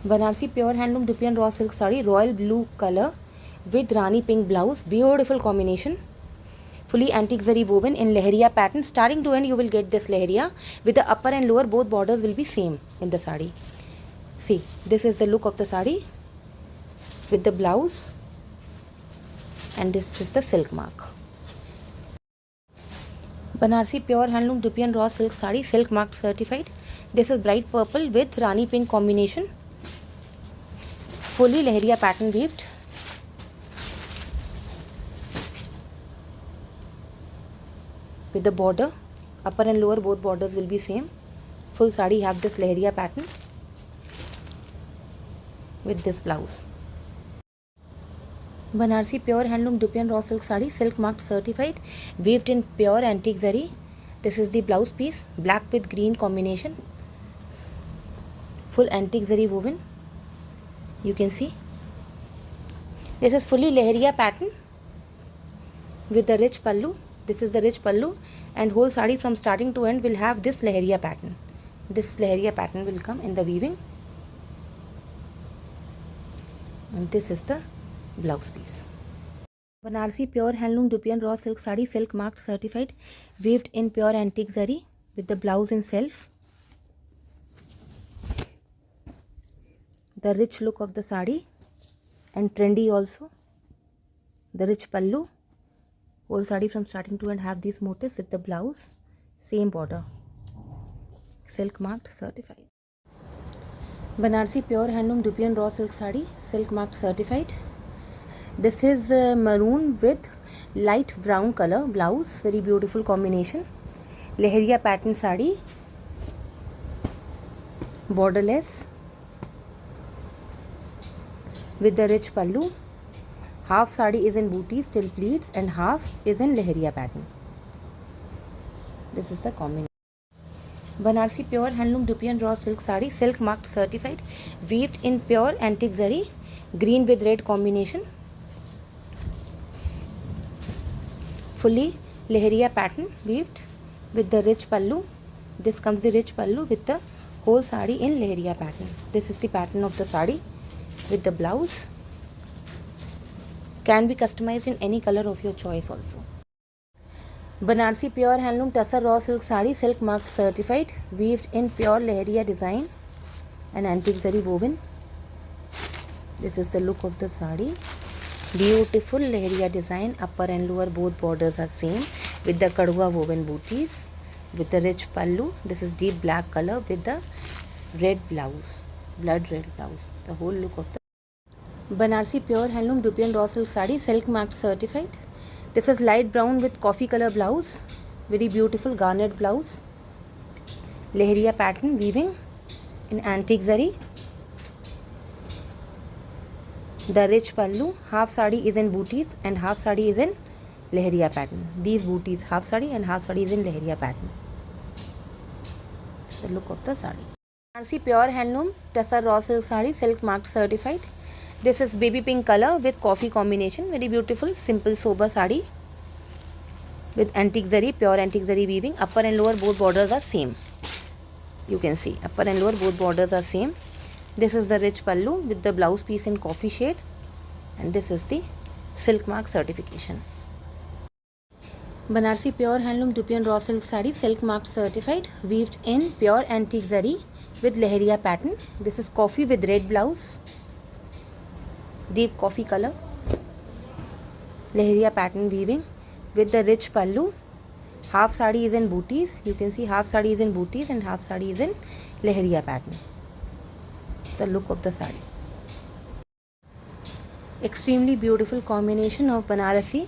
Banarasi pure handloom डिपियन raw silk sari, royal blue colour with Rani pink blouse, beautiful combination, fully antique zari woven in lehriya pattern. Starting to end you will get this lehriya with the upper and lower both borders will be same in the sari. See, this is the look of the sari with the blouse, and this is the silk mark. Banarsi pure handloom Dipian raw silk sari, silk marked certified. This is bright purple with Rani pink combination, fully lehriya pattern weaved. With the border, upper and lower both borders will be same. Full sari have this lehriya pattern with this blouse. Banarsi pure handloom Dipian raw silk sari, silk marked certified, weaved in pure antique zari. This is the blouse piece, black with green combination, full antique zari woven. You can see this is fully lehriya pattern with the rich pallu. This is the rich pallu, and whole sari from starting to end will have this lehriya pattern. This lehriya pattern will come in the weaving, and this is the blouse piece. Banarsi pure handloom Dipian raw silk sari, silk marked certified, weaved in pure antique zari with the blouse in self. The rich look of the sari and trendy also. The rich pallu. Whole sari from starting to end have these motifs with the blouse, same border, silk marked certified. Banarsi pure handloom Dipian raw silk sari, silk marked certified. This is maroon with light brown color blouse, very beautiful combination. Lehriya pattern sari, borderless with the rich pallu. Half sari is in booties till pleats and half is in lehriya pattern. This is the combination. Banarsi pure handloom Dipian raw silk sari, silk marked certified, weaved in pure antique zari, green with red combination, fully lehriya pattern weaved with the rich pallu. This comes the rich pallu with the whole sari in lehriya pattern. This is the pattern of the sari with the blouse. Can be customized in any color of your choice also. Banarsi pure handloom Tussar raw silk sari, silk marked certified, weaved in pure lehriya design and antique zari woven. This is the look of the sari. Beautiful lehriya design, upper and lower both borders are same with the kadwa woven booties with the rich pallu. This is deep black color with the red blouse, blood red blouse. The whole look of the Banarsi pure handloom Dipian raw silk sari, silk marked certified. This is light brown with coffee color blouse, very beautiful garnet blouse. Lehriya pattern weaving in antique zari. The rich pallu, half sari is in booties and half sari is in lehriya pattern. These booties half sari and half sari is in lehriya pattern. This is the look of the sari. Banarsi pure handloom Tussar raw silk sari, silk marked certified. This is baby pink color with coffee combination, very beautiful, simple sober sari with antique zari, pure antique zari weaving. Upper and lower both borders are same. You can see upper and lower both borders are same. This is the rich pallu with the blouse piece in coffee shade, and this is the silk mark certification. Banarsi pure handloom Dipian raw silk sari, silk marked certified, weaved in pure antique zari with lehriya pattern. This is coffee with red blouse, deep coffee color, lehriya pattern weaving with the rich pallu. Half sari is in booties. You can see half sari is in booties and half sari is in lehriya pattern. It's the look of the sari. Extremely beautiful combination of Banarasi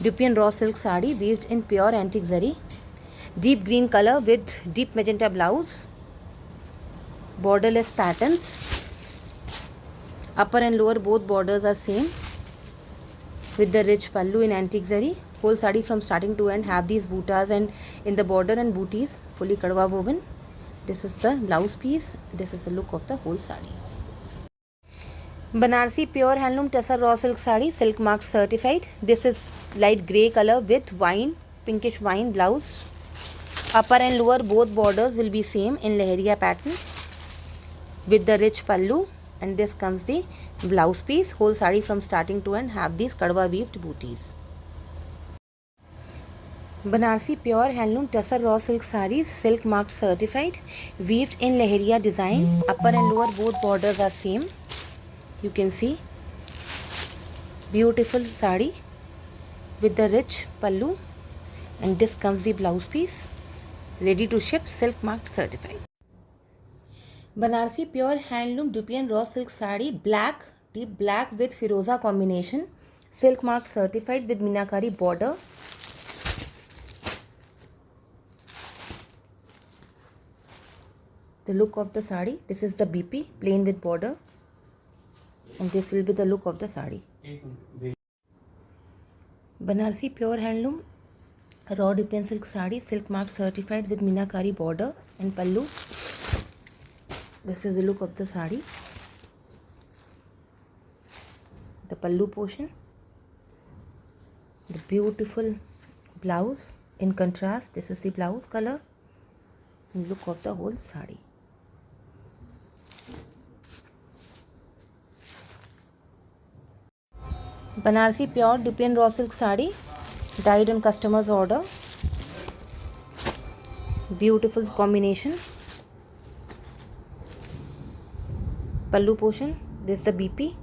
Dipian raw silk sari weaved in pure antique zari. Deep green color with deep magenta blouse. Borderless patterns. Upper and lower both borders are same with the rich pallu in antique zari. Whole sari from starting to end have these bootas and in the border and booties fully kadwa woven. This is the blouse piece. This is the look of the whole sari. Banarsi pure handloom Tussar raw silk sari, silk marked certified. This is light grey color with wine, pinkish wine blouse. Upper and lower both borders will be same in lehriya pattern with the rich pallu and this comes the blouse piece. Whole sari from starting to end have these kadwa weaved booties. Banarsi pure handloom tussar raw silk sarees, silk marked certified, weaved in leheriya design. Upper and lower both borders are same. You can see beautiful sari with the rich pallu, and this comes the blouse piece. Ready to ship, silk marked certified. Banarsi pure handloom dupian raw silk sari, black, deep black with firoza combination, silk marked certified with minakari border. The look of the sari, this is the BP plain with border, and this will be the look of the sari. Banarsi pure handloom raw dupian silk sari, silk marked certified with minakari border and pallu. This is the look of the sari. The pallu portion, the beautiful blouse in contrast. This is the blouse color and look of the whole sari. Banarsi pure dupian raw silk sari, dyed on customer's order. Beautiful combination. Pallu portion, this is the BP,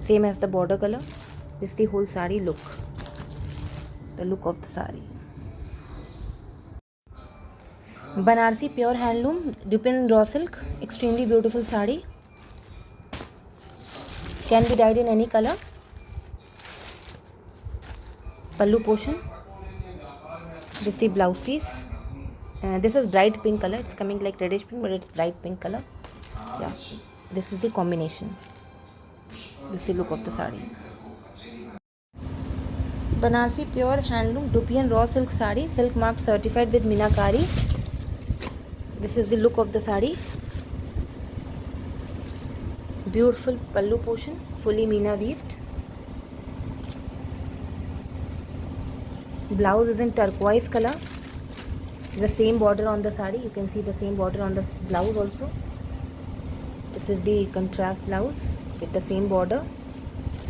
same as the border color. This is the whole sari look, the look of the sari. Banarsi pure handloom dupian raw silk, extremely beautiful sari. Can be dyed in any color. Pallu portion, this is the blouse piece. This is bright pink color. It's coming like reddish pink, but it's bright pink color. Yeah, this is the combination. This is the look of the sari. Banarsi pure handloom dupian raw silk sari, silk marked certified with minakari. This is the look of the sari. Beautiful pallu portion, fully meena weaved. Blouse is in turquoise color. The same border on the sari. You can see the same border on the blouse also. This is the contrast blouse with the same border,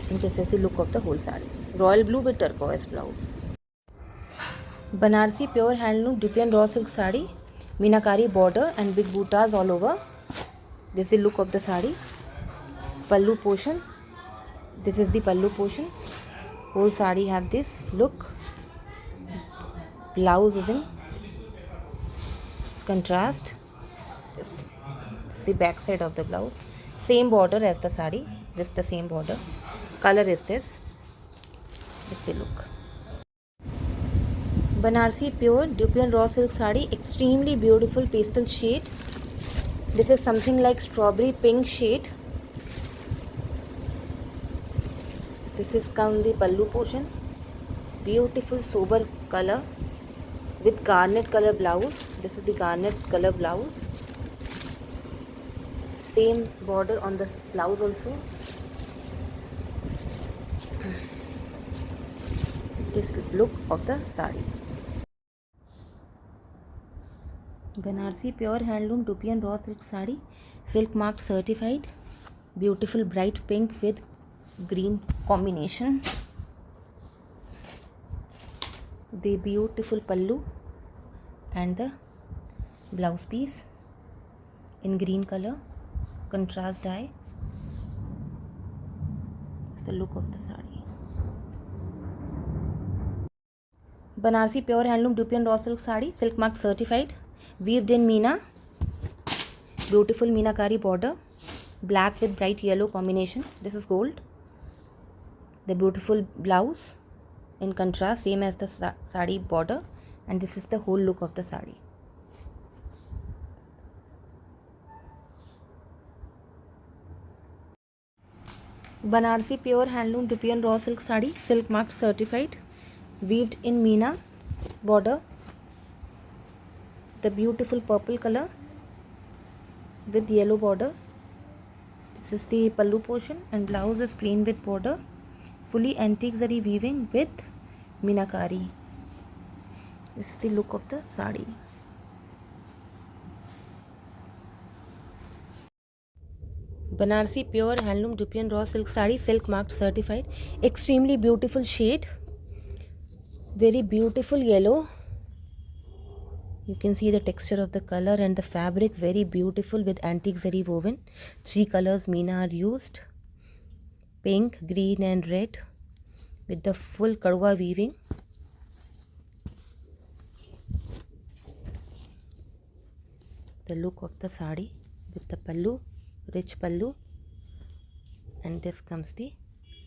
and this is the look of the whole sari. Royal blue with turquoise blouse. Banarsi pure handloom dupian raw silk sari, minakari border and big buttas all over. This is the look of the sari. Pallu portion, this is the pallu portion. Whole sari have this look. Blouse is in contrast. This is the back side of the blouse. Same border as the sari. This is the same border. Color is this. This is the look. Banarsi pure dupian raw silk sari, extremely beautiful pastel shade. This is something like strawberry pink shade. This is come the pallu portion. Beautiful sober color with garnet color blouse. This is the garnet color blouse. Same border on the blouse also. This look of the sari. Banarsi pure handloom dupian raw silk sari, silk marked certified. Beautiful bright pink with green combination. The beautiful pallu and the blouse piece in green color, contrast dye. It's the look of the sari. Banarsi pure handloom dupian raw silk sari, silk marked certified, weaved in meena. Beautiful meenakari border, black with bright yellow combination. This is gold. The beautiful blouse in contrast, same as the sari border, and this is the whole look of the sari. Banarsi pure handloom dupian raw silk sari, silk marked certified, weaved in meena border. The beautiful purple color with yellow border. This is the pallu portion, and blouse is plain with border. Fully antique zari weaving with meenakari. This is the look of the sari. Banarsi pure handloom Dupion raw silk sari, silk marked certified. Extremely beautiful shade. Very beautiful yellow. You can see the texture of the color and the fabric, very beautiful with antique zari woven. 3 colors Meena are used. Pink, green and red with the full kadwa weaving. The look of the sari with the pallu, rich pallu, and this comes the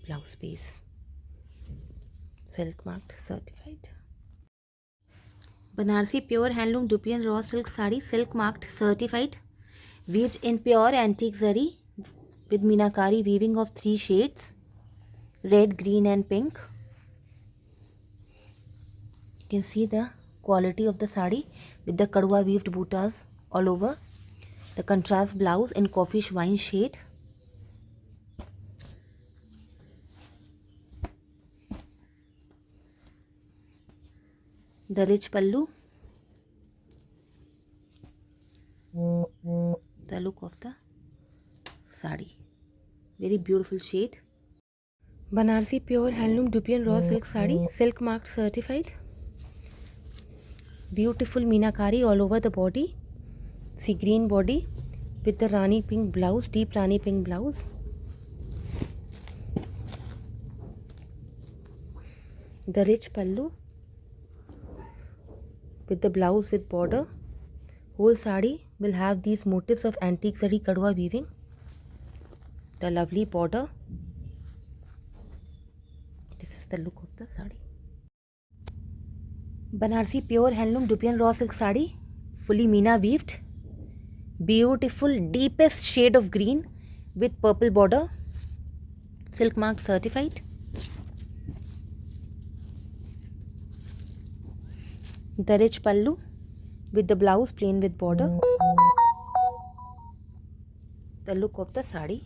blouse piece. Silk marked certified. Banarsi pure handloom Dupion raw silk sari, silk marked certified, weaved in pure antique zari with meenakari weaving of 3 shades, red, green and pink. You can see the quality of the sari with the kadwa weaved buttas all over. The contrast blouse in coffee wine shade. The rich pallu. The look of the sari. Very beautiful shade. Banarsi pure handloom Dupion raw silk sari, silk marked certified. Beautiful meenakari all over the body. See green body with the Rani pink blouse, deep Rani pink blouse. The rich pallu with the blouse with border. Whole sari will have these motifs of antique zari kadwa weaving. The lovely border. This is the look of the sari. Banarsi pure handloom Dupion raw silk sari, fully Meena weaved. Beautiful deepest shade of green with purple border. Silk marked certified. The rich pallu with the blouse plain with border. The look of the sari.